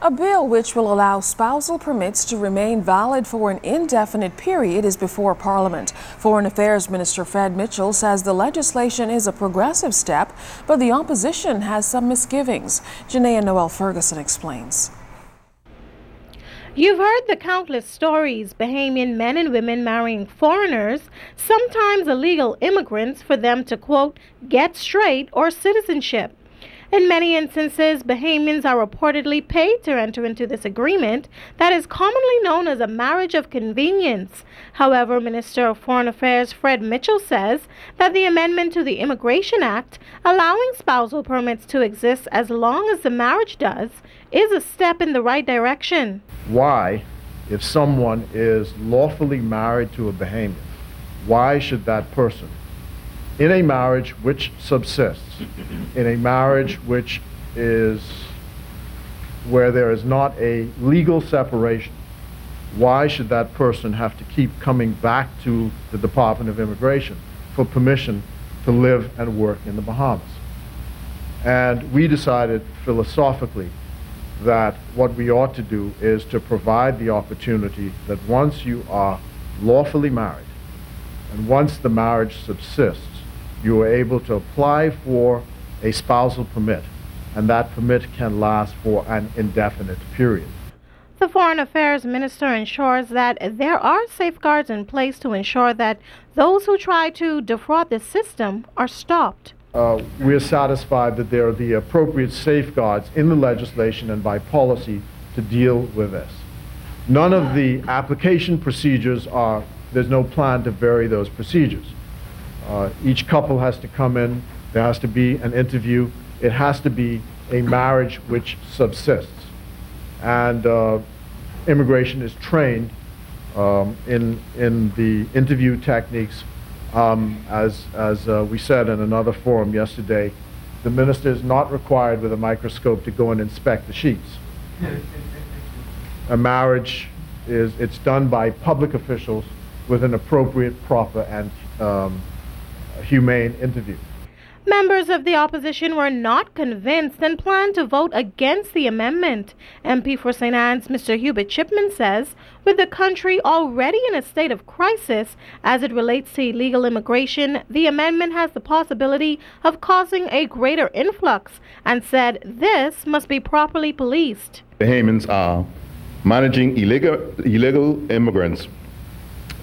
A bill which will allow spousal permits to remain valid for an indefinite period is before Parliament. Foreign Affairs Minister Fred Mitchell says the legislation is a progressive step, but the opposition has some misgivings. Janae and Noel Ferguson explains. You've heard the countless stories, Bahamian men and women marrying foreigners, sometimes illegal immigrants, for them to, quote, get straight or citizenship. In many instances, Bahamians are reportedly paid to enter into this agreement that is commonly known as a marriage of convenience. However, Minister of Foreign Affairs Fred Mitchell says that the amendment to the Immigration Act, allowing spousal permits to exist as long as the marriage does, is a step in the right direction. Why, if someone is lawfully married to a Bahamian, why should that person, in a marriage which subsists, in a marriage which is where there is not a legal separation, why should that person have to keep coming back to the Department of Immigration for permission to live and work in the Bahamas? And we decided philosophically that what we ought to do is to provide the opportunity that once you are lawfully married and once the marriage subsists, you are able to apply for a spousal permit, and that permit can last for an indefinite period. The Foreign Affairs Minister ensures that there are safeguards in place to ensure that those who try to defraud the system are stopped. We are satisfied that there are the appropriate safeguards in the legislation and by policy to deal with this. None of the application procedures are, there's no plan to vary those procedures. Each couple has to come in, there has to be an interview, it has to be a marriage which subsists. And immigration is trained in the interview techniques. As we said in another forum yesterday, the minister is not required with a microscope to go and inspect the sheets. A marriage it's done by public officials with an appropriate, proper, and humane interview. Members of the opposition were not convinced and planned to vote against the amendment. MP for St. Anne's Mr. Hubert Chipman says, with the country already in a state of crisis as it relates to illegal immigration, the amendment has the possibility of causing a greater influx, and said this must be properly policed. Bahamians are managing illegal immigrants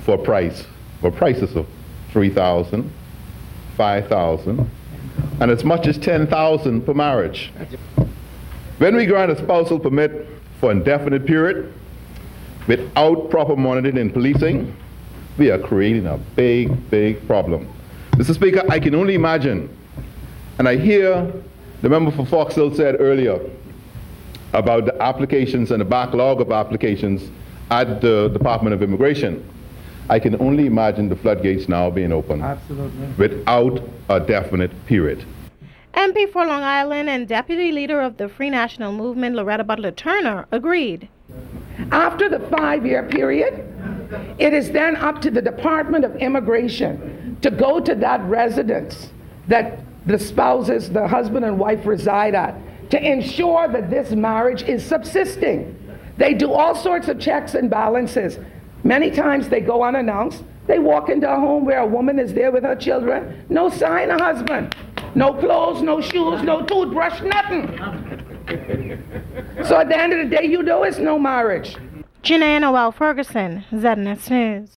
for prices of $3,000, $5,000, and as much as $10,000 per marriage. When we grant a spousal permit for an indefinite period without proper monitoring and policing, we are creating a big problem. Mr. Speaker, I can only imagine, and I hear the member for Foxhill said earlier about the applications and the backlog of applications at the Department of Immigration. I can only imagine the floodgates now being open. Absolutely. Without a definite period. MP for Long Island and Deputy Leader of the Free National Movement, Loretta Butler Turner, agreed. After the 5-year period, it is then up to the Department of Immigration to go to that residence that the spouses, the husband and wife reside at, to ensure that this marriage is subsisting. They do all sorts of checks and balances. Many times they go unannounced. They walk into a home where a woman is there with her children, no sign of husband, no clothes, no shoes, no toothbrush, nothing. So at the end of the day, you know it's no marriage. Janae and Noel Ferguson, ZNS News.